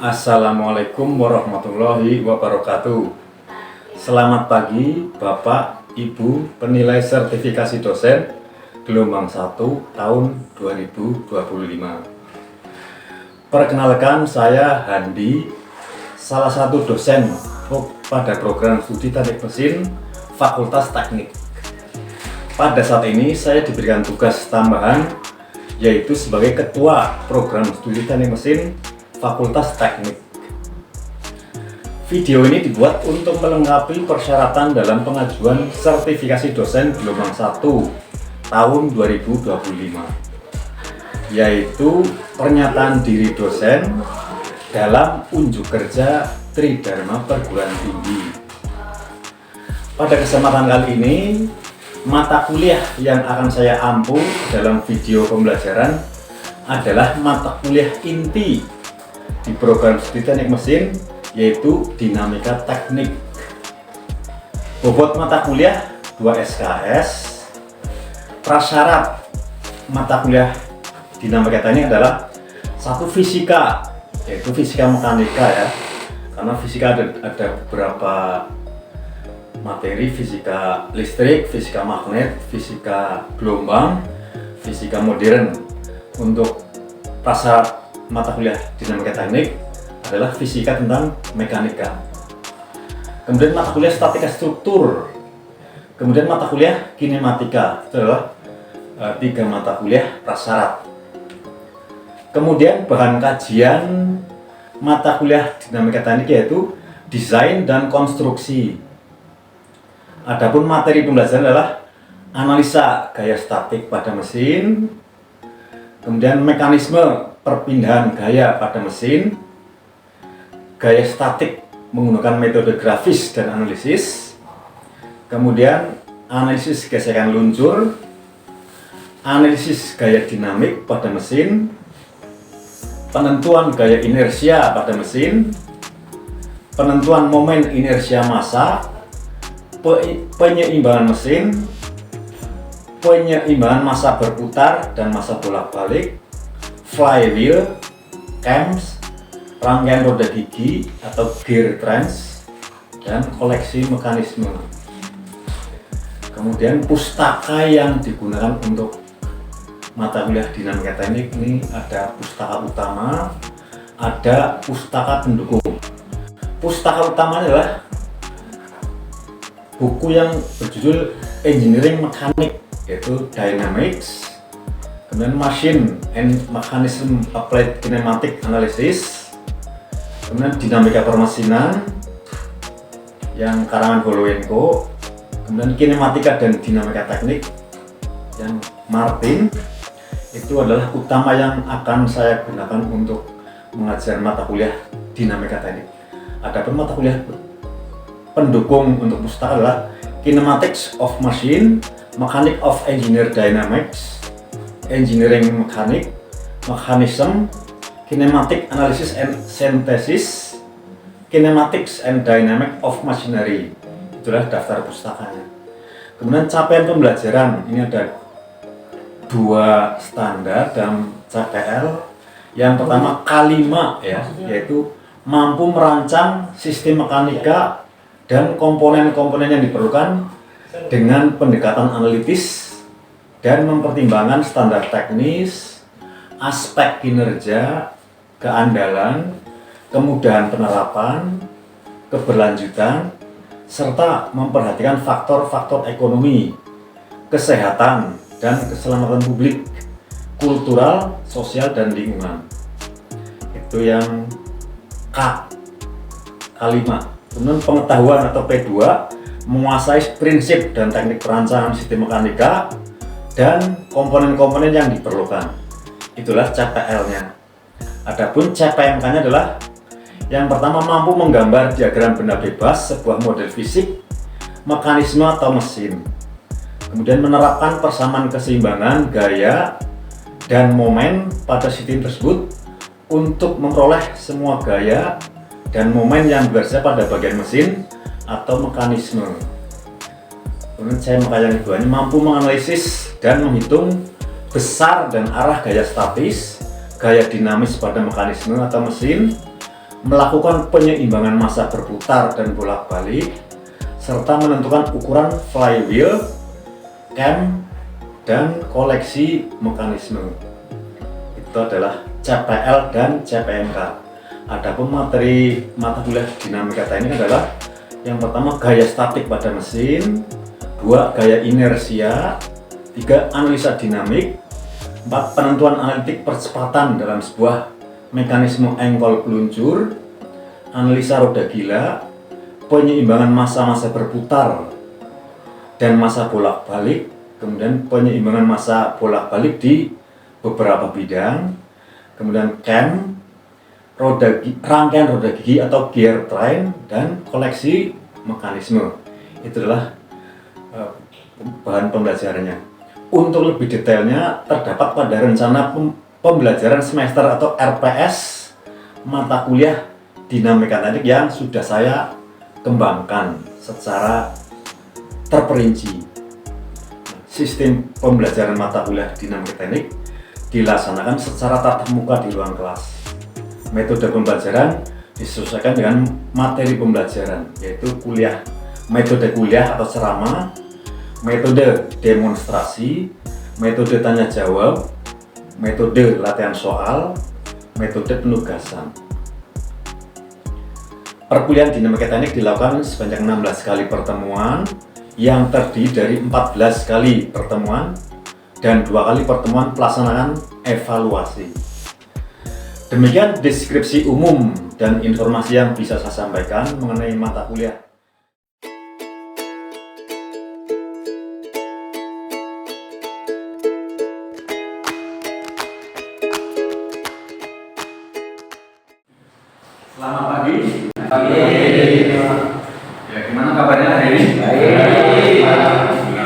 Assalamualaikum warahmatullahi wabarakatuh. Selamat pagi Bapak, Ibu penilai sertifikasi dosen gelombang 1 tahun 2025. Perkenalkan, saya Handi, salah satu dosen pada program studi teknik mesin Fakultas Teknik. Pada saat ini saya diberikan tugas tambahan, yaitu sebagai ketua program studi teknik mesin Fakultas Teknik. Video ini dibuat untuk melengkapi persyaratan dalam pengajuan sertifikasi dosen gelombang 1 tahun 2025, yaitu pernyataan diri dosen dalam unjuk kerja Tridharma Perguruan Tinggi. Pada kesempatan kali ini, mata kuliah yang akan saya ampu dalam video pembelajaran adalah mata kuliah inti di program studi teknik mesin, yaitu dinamika teknik. Bobot mata kuliah 2 SKS. Prasyarat mata kuliah dinamika teknik adalah 1 fisika, yaitu fisika mekanika ya, karena fisika ada beberapa materi: fisika listrik, fisika magnet, fisika gelombang, fisika modern. Untuk prasyarat mata kuliah dinamika teknik adalah fisika tentang mekanika. Kemudian mata kuliah statika struktur. Kemudian mata kuliah kinematika. Itu adalah 3 mata kuliah prasyarat. Kemudian bahan kajian mata kuliah dinamika teknik yaitu desain dan konstruksi. Adapun materi pembelajaran adalah analisa gaya statik pada mesin, kemudian mekanisme perpindahan gaya pada mesin, gaya statik menggunakan metode grafis dan analisis, kemudian analisis gesekan luncur, analisis gaya dinamik pada mesin, penentuan gaya inersia pada mesin, penentuan momen inersia massa, penyeimbangan mesin, penyeimbangan massa berputar dan massa bolak-balik, flywheel, cams, rangkaian roda gigi atau gear trans, dan koleksi mekanisme. Kemudian pustaka yang digunakan untuk mata kuliah dinamika teknik ini ada pustaka utama, ada pustaka pendukung. Pustaka utama adalah buku yang berjudul Engineering Mechanics, yaitu Dynamics, kemudian Machine and Mechanism Applied Kinematic Analysis, kemudian Dinamika Permesinan yang karangan Holowenko, kemudian Kinematika dan Dinamika Teknik yang Martin. Itu adalah utama yang akan saya gunakan untuk mengajar mata kuliah dinamika teknik. Adapun mata kuliah pendukung untuk pustaka adalah Kinematics of Machine, Mechanics of Engineer Dynamics, Engineering Mechanics, Mechanism, Kinematic Analysis and Synthesis, Kinematics and Dynamics of Machinery. Itulah daftar pustakanya. Kemudian capaian pembelajaran, ini ada 2 standar dalam CPL. Yang pertama K5 ya, yaitu mampu merancang sistem mekanika dan komponen-komponen yang diperlukan dengan pendekatan analitis dan mempertimbangkan standar teknis, aspek kinerja, keandalan, kemudahan penerapan, keberlanjutan, serta memperhatikan faktor-faktor ekonomi, kesehatan, dan keselamatan publik, kultural, sosial, dan lingkungan. Itu yang K5. Kemudian pengetahuan atau P2, menguasai prinsip dan teknik perancangan sistem mekanika dan komponen-komponen yang diperlukan. Itulah CPL-nya. Adapun CPMK-nya adalah yang pertama, mampu menggambar diagram benda bebas, sebuah model fisik, mekanisme atau mesin. Kemudian menerapkan persamaan keseimbangan gaya dan momen pada sistem tersebut untuk memperoleh semua gaya dan momen yang bekerja pada bagian mesin atau mekanisme. Kemudian CMK yang kedua ini mampu menganalisis dan menghitung besar dan arah gaya statis, gaya dinamis pada mekanisme atau mesin, melakukan penyeimbangan massa berputar dan bolak-balik, serta menentukan ukuran flywheel, cam, dan koleksi mekanisme. Itu adalah CPL dan CPMK. Adapun materi mata kuliah dinamika teknik adalah yang pertama gaya statik pada mesin, 2 gaya inersia, 3 analisa dinamik, 4 penentuan analitik percepatan dalam sebuah mekanisme engkol peluncur, analisa roda gila, penyeimbangan massa-massa berputar dan massa bolak-balik, kemudian penyeimbangan massa bolak-balik di beberapa bidang, kemudian cam, rangkaian roda gigi atau gear train, dan koleksi mekanisme. Itu adalah bahan pembelajarannya. Untuk lebih detailnya terdapat pada rencana pembelajaran semester atau RPS mata kuliah dinamika teknik yang sudah saya kembangkan secara terperinci. Sistem pembelajaran mata kuliah dinamika teknik dilaksanakan secara tatap muka di ruang kelas. Metode pembelajaran disesuaikan dengan materi pembelajaran, yaitu metode kuliah atau ceramah, metode demonstrasi, metode tanya jawab, metode latihan soal, metode penugasan. Perkuliahan dinamika teknik dilakukan sebanyak 16 kali pertemuan yang terdiri dari 14 kali pertemuan dan 2 kali pertemuan pelaksanaan evaluasi. Demikian deskripsi umum dan informasi yang bisa saya sampaikan mengenai mata kuliah. Selamat pagi. Ya, gimana kabarnya hari ini? Baik.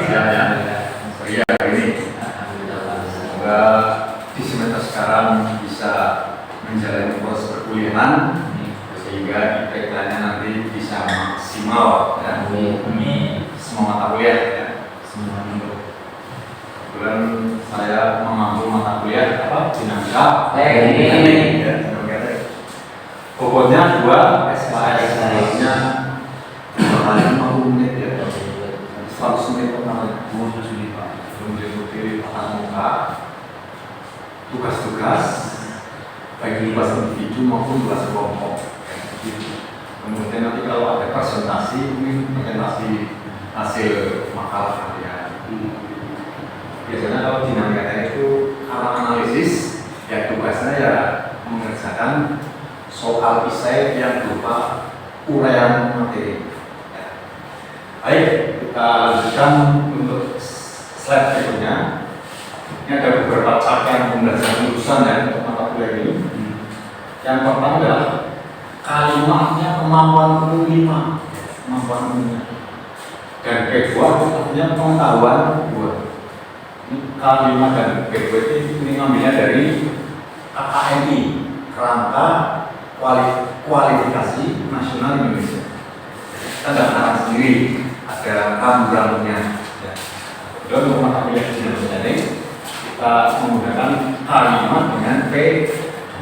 Sehat ya. Ceria hari ini. Semoga di semester sekarang bisa menjalani proses perkuliahan sehingga IPK-nya nanti bisa maksimal ya. Semua mata kuliah ya. Kebetulan saya mengambil mata kuliah dinamika teknik ya. Bobotnya 2 SKS-nya 50 menit ya, 100 menit pertama belum diikuti tatap muka, tugas-tugas baik tugas individu maupun tugas kelompok. Kemudian nanti kalau ada presentasi, ini presentasi hasil makalah kalian. Biasanya kalau dinamika teknik itu karena analisis, ya tugasnya ya mengerjakan soal esai yang berupa uraian materi. Ya. Baik, kita lanjutkan untuk slide berikutnya. Ini ada beberapa capaian pembelajaran lulusan ya untuk mata kuliah ini. Yang pertama adalah kalimatnya kemampuan umum, dan kedua artinya pengetahuan kedua. Ini kalimat dan kedua ini ngambilnya dari KKNI, Kerangka Kualifikasi Nasional Indonesia. Kita tidak mengarang sendiri, ada rambu-rambunya. Dan untuk mata kuliah dinamika teknik kita menggunakan kalimat dengan P2.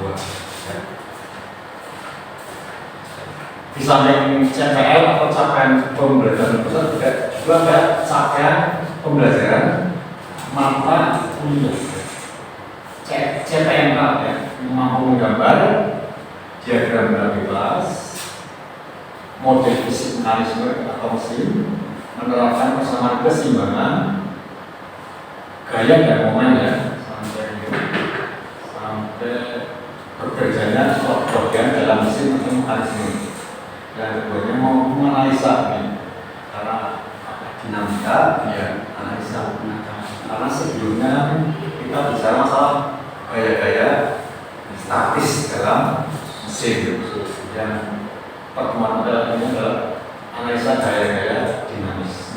Di samping CPL atau capaian pembelajaran pusat juga ada capaian pembelajaran mata kuliah CPMK ya, mampu menggambar diagram dalam kelas, model fisik mekanisme atau mesin, menerapkan persamaan keseimbangan, gaya dan momen ya, sampai bekerjanya suatu bagian dalam mesin atau mekanisme. Dan keduanya mau menganalisa ini, karena dinamika ya analisa. Karena sebelumnya kita bicara masalah gaya-gaya statis dalam mesin, yang pertemuan ini adalah analisa gaya-gaya dinamis.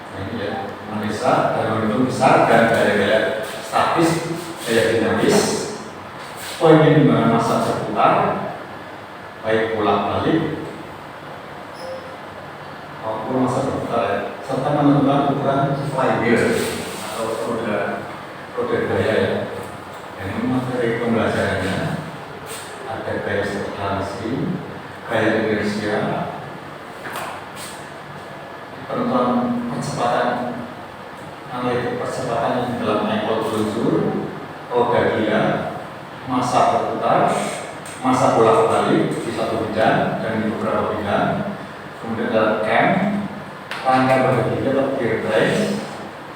Nah ini ya, analisa dalam bentuk besar dan gaya-gaya statis, gaya dinamis, penyeimbangan massa berputar, baik bolak-balik maupun massa berputar ya, serta menentukan ukuran flywheel atau roda gaya ya. Ini materi pembelajarannya. gaya inersia, penentuan percepatan analitik percepatan dalam engkol peluncur, roda gila, masa berputar, masa bolak-balik di satu bidang dan di beberapa bidang, kemudian ada cam, rangkaian bahagia atau gear brace,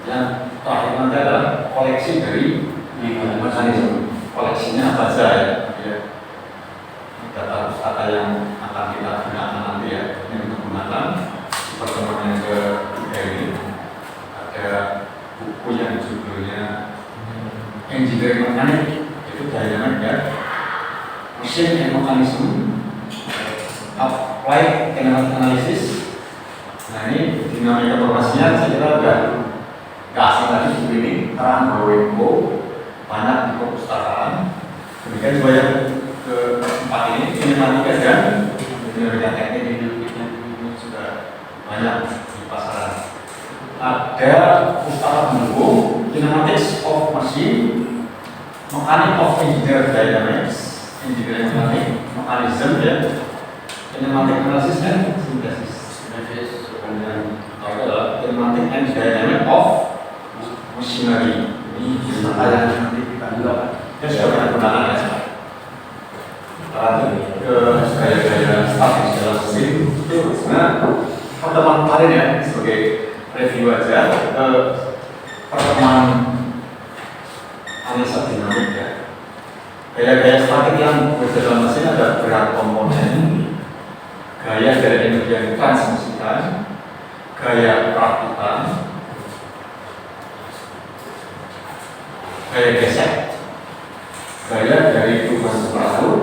yang terakhir nanti adalah koleksi dari mekanisme. Koleksinya apa saja ya? Data pustaka yang akan kita gunakan nanti ya, ini untuk menggunakan pertemuan yang ketiga ini ada buku yang judulnya Engineering Mechanics, itu dynamic ya, Machine and Mechanism, Applied Kinematic Analysis. Nah ini dinamika operasinya saya kira udah nggak asing lagi buku ini, terang bahwa info banyak di perpustakaan. Demikian juga yang keempat ini kinematika dan dinamika teknik ini sudah banyak di pasaran. Ada pustaka pendukung Kinematics of Machine, Mechanics of Engineer Dynamics, Engineering Mechanics, Mechanism ya, Kinematic Analysis and Synthesis. Kemudian adalah Kinematic and Dynamic of Machinery. Ini pustaka yang nanti kita gunakan. Ya sudah pernah gunakan ya. Ke gaya-gaya statis dalam mesin itu sebenarnya pertemuan kemarin ya sebagai review aja pertemuan analisa dinamik ya. Gaya-gaya statik yang berada dalam mesin ada berat komponen, gaya dari energi yang ditransmisikan, gaya perakitan, gaya gesek, gaya dari perubahan temperatur,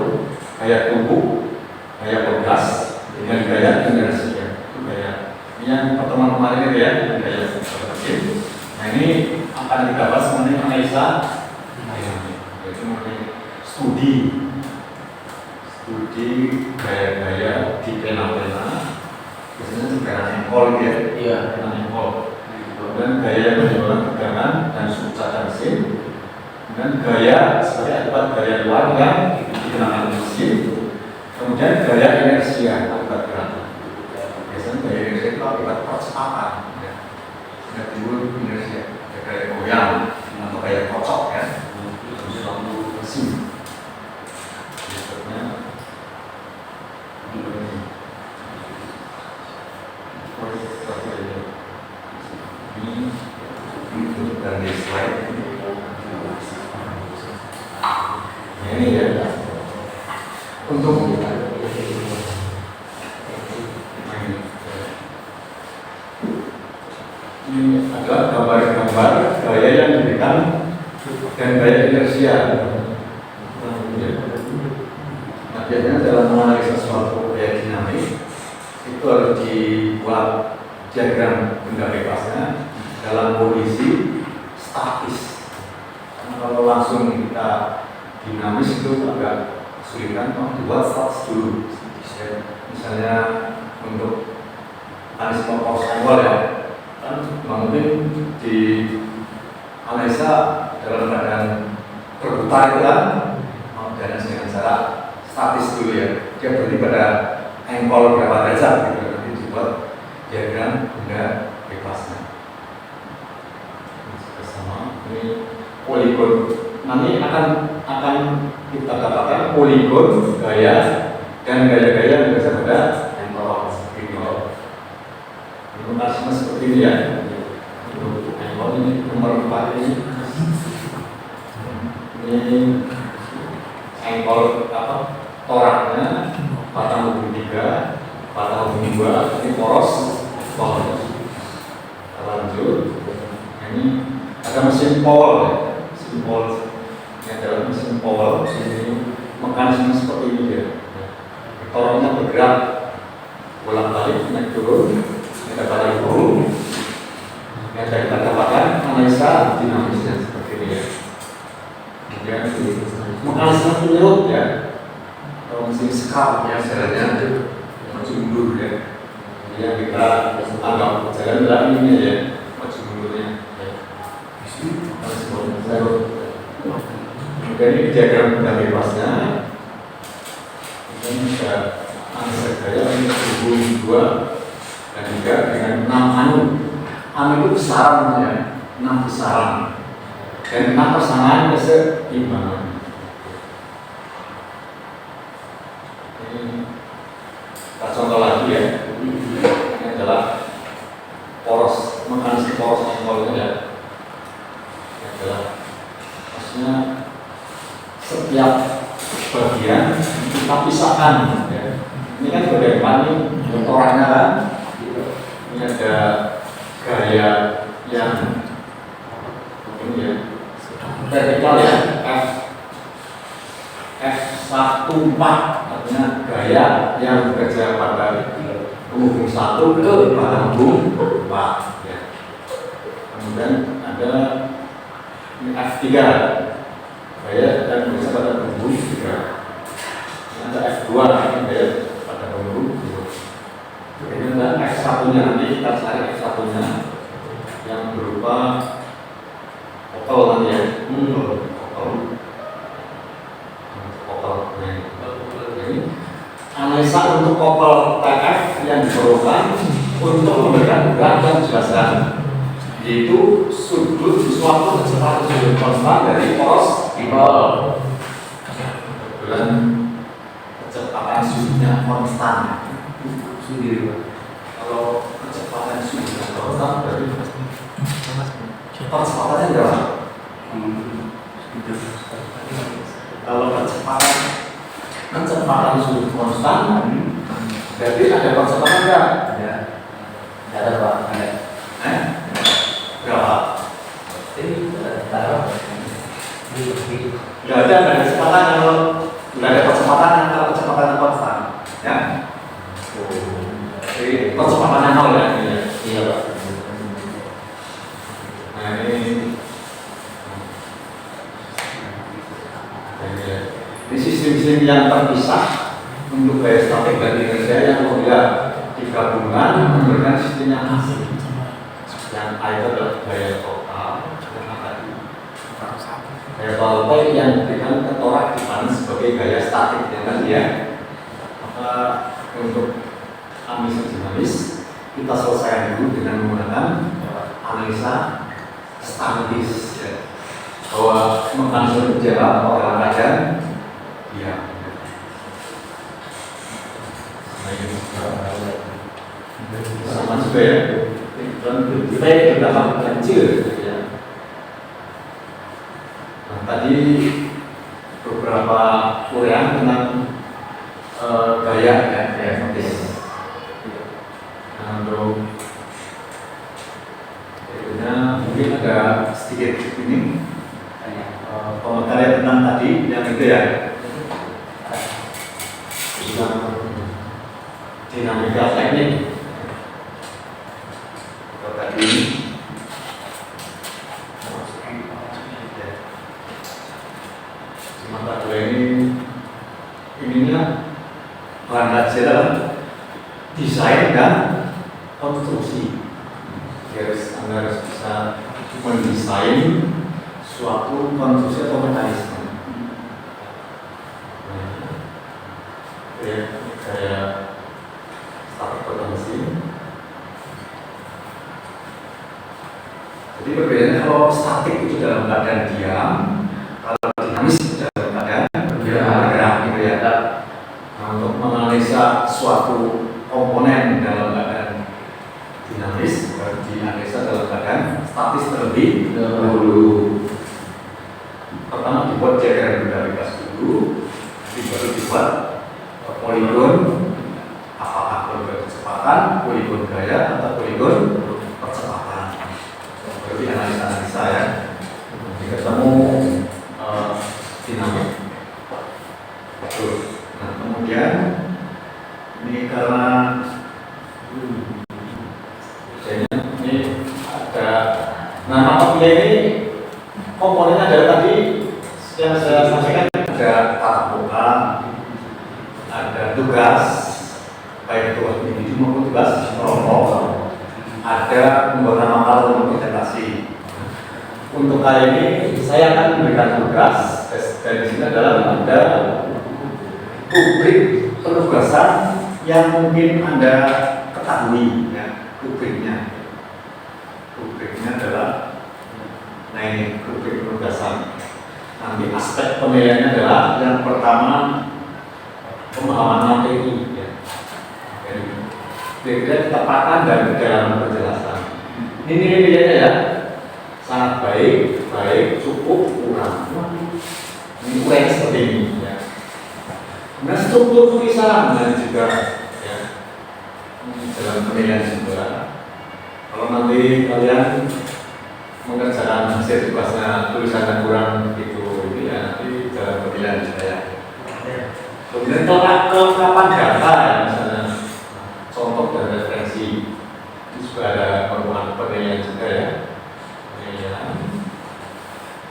gaya tubuh, gaya pegas, dan gaya inersia. Itu gaya yang pertemuan kemarin itu ya, gaya seperti. Nah ini akan kita bahas mengenai analisa, yaitu mengenai studi gaya-gaya di pena-pena, biasanya di pena engkol ya, pena engkol. Kemudian gaya yang menyebabkan tegangan dan subcadan mesin, dan gaya sebagai akibat gaya luar yang dikenakan mesin, kemudian gaya inersia akibat gerakan. Biasanya gaya inersia itu akibat percepatan ya. Sudah timbul inersia, gaya goyang atau gaya kocok ya, suatu mesin. Ini dari slide ini ya, untuk ini adalah gambar-gambar gaya yang diberikan dan gaya inersia. Nah, biasanya dalam menganalisa suatu gaya dinamik itu harus dibuat diagram benda bebasnya dalam kondisi statis. Karena kalau langsung kita dinamis itu agak kesulitan, dibuat statis dulu. Misalnya untuk mekanisme power angle ya, kan nggak mungkin di analisa dalam keadaan berputar itu kan, dan dengan cara statis dulu ya. Dia berarti pada angle berapa derajat gitu, nanti dibuat diagram benda bebasnya. Bersama ini poligon. Nanti akan kita dapatkan poligon gaya dan gaya-gaya yang biasa pada engkol seperti ini. Mekanisme seperti ini ya. Untuk engkol ini nomor 4 ini. Ini engkol apa? Toraknya batang hubung 3, batang hubung 2, ini poros. Lanjut. Ini ada mesin Powell ya. Mesin Powell. Ini adalah mesin Powell. Ini mekanisme seperti ini ya. Toroknya bergerak bolak-balik naik turun. Ini ada batang hubung. Ini ada kita dapatkan analisa dinamisnya seperti ini ya. Kemudian mekanisme penyerut ya. Atau mesin skap ya, jalannya maju mundur ya. Yang kita anggap jalan dalam ini ya, maju mundurnya. Kemudian ini diagram benda bebasnya. Ini bisa analisa gaya ini terhubung 2 dan 3 dengan 6 anu. Anu itu besaran ya, 6 besaran dan 6 persamaan keseimbangan. Ini kita contoh lagi ya. Ini adalah poros, mekanisme poros engkol ini ya. Ini adalah maksudnya setiap bagian kita pisahkan ya. Ini kan bagian paling bentorannya kan. Ini ada gaya yang ini ya vertikal ya, F14 artinya gaya yang bekerja pada penghubung 1 ke penghubung 4 ya. Kemudian ada ini F3 gaya yang bekerja pada penghubung 3. Ada F2 ini gaya pada penghubung 2. Ini adalah F1 nya, nanti kita cari F1 nya yang berupa oktal nanti ya. Analisa untuk kopel TF yang diperlukan untuk memberikan berat dan jelasan, yaitu sudut suatu kecepatan sudut konstan dari poros dipol. Dan kecepatan sudutnya konstan. Kalau kecepatan sudutnya konstan berarti kecepatannya berapa? Kalau kecepatan sudut konstan, berarti ada kecepatan enggak? Ada Pak. Ada. Berapa? Enggak ada kecepatan kalau enggak ada kecepatan kalau kecepatannya konstan, ya. Jadi kecepatannya 0 ya. Iya Pak. Nah ini sistem-sistem yang terpisah untuk gaya statik dan inersia yang apabila digabungkan memberikan sistem yang asli. Yang A itu adalah gaya total, gaya total yang diberikan keteraktifan sebagai gaya statik yang tadi ya. Maka untuk analisa dinamis kita selesaikan dulu dengan menggunakan analisa statis ya. Bahwa mekanisme berjalan dalam keadaan diam. Sama juga ya. Dan kita dapat kecil ya. Nah, tadi beberapa uraian tentang gaya ya, gaya fotis. Nah, untuk mungkin ada sedikit ini komentar tentang tadi yang itu ya. Dinamika teknik tadi ini mata dua ininya bahan dasar desain dan konstruksi. Anda harus bisa mendesain suatu konstruksi atau mekanisme. Kayak statik potensi. Jadi perbedaannya kalau statik itu dalam keadaan diam, kalau dinamis itu dalam keadaan bergerak gitu ya. Nah, untuk menganalisa suatu komponen dalam keadaan dinamis harus dianalisa dalam keadaan statis terlebih dahulu. Pertama dibuat diagram berdasar dulu, baru dibuat poligon, apakah poligon kecepatan, poligon gaya, atau poligon percepatan. Berarti analisa ya. Jadi ketemu dinamik. Nah kemudian ini karena ini ada nama ini komponennya dari tadi yang saya sampaikan ada tatap muka, ada tugas baik tugas individu maupun tugas kelompok, ada pembuatan makalah untuk presentasi. Untuk kali ini saya akan memberikan tugas dan di sini adalah ada rubrik penugasan yang mungkin Anda ketahui ya, rubriknya adalah, nah ini rubrik penugasan. Nanti aspek penilaiannya adalah yang pertama pemahaman materi ya. Kira-kira ketepatan dan kedalaman penjelasan. Ini nilai-nilainya ya, sangat baik, cukup, kurang. Ini kurang seperti ini ya. Nah, struktur tulisan juga ya, dalam penilaian juga. Kalau nanti kalian mengerjakan hasil tugasnya tulisannya kurang gitu, ini ya nanti dalam penilaian saya. Kemudian kelengkapan data ya, misalnya contoh dan referensi itu juga ada perluan penilaian juga ya.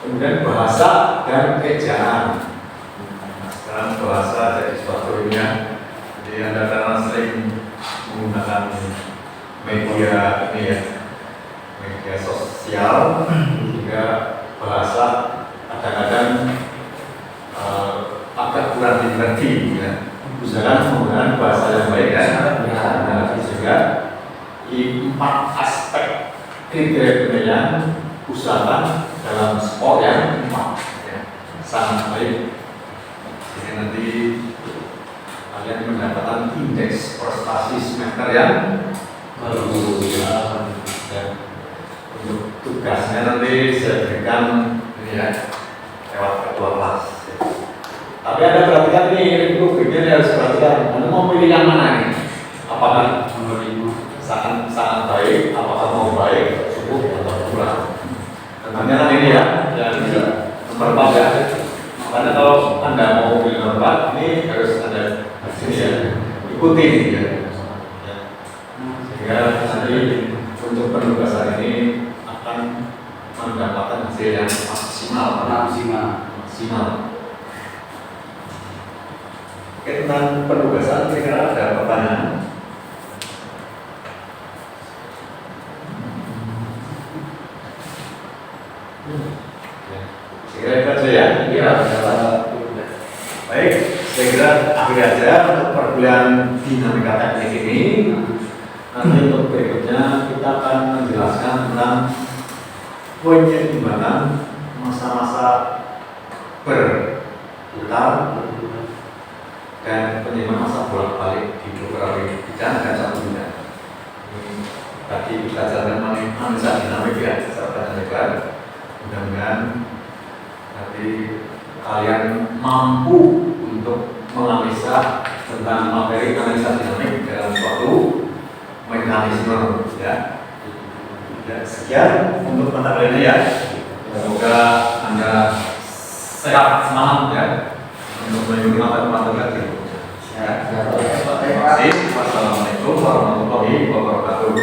Kemudian bahasa dan ejaan. Sekarang bahasa jadi suatu ilmiah, jadi Anda karena sering menggunakan media ini ya, media sosial, sehingga bahasa kadang-kadang agak kurang dimengerti ya. Usahakan menggunakan bahasa yang baik ya. Nah, sehingga di 4 aspek kriteria penilaian usahakan dalam skor yang 4 ya, sangat baik. Jadi nanti kalian mendapatkan indeks prestasi semester yang bagus ya. Dan untuk tugasnya nanti saya berikan ini ya, lewat ketua kelas. Tapi Anda perhatikan nih, rubriknya harus perhatikan. Anda mau pilih yang mana nih? Apakah sangat baik, apakah mau baik, cukup atau kurang? Tentunya kan ini ya, yang nomor 4 ya. Karena kalau Anda mau pilih nomor 4, ini harus Anda sini ya, ikuti ya. Sehingga nanti untuk penugasan ini akan mendapatkan hasil yang maksimal. Oke, tentang penugasan kira-kira ada pertanyaan? Saya kira itu ya. Iya. Baik, saya kira akhir aja untuk perkuliahan dinamika teknik ini. Nanti untuk berikutnya kita akan menjelaskan tentang poinnya di mana masa-masa berputar dan penyeimbang masa bolak-balik di beberapa bidang dan satu bidang. Tadi kita jalan analisa dinamik ya, secara lebar. Mudah-mudahan nanti kalian mampu untuk menganalisa tentang materi analisa dinamik dalam suatu mekanisme ya. Sekian untuk mata kuliahnya ya. Semoga Anda sehat, semangat ya untuk mengikuti materi berikutnya. Terima kasih. Wassalamualaikum warahmatullahi wabarakatuh.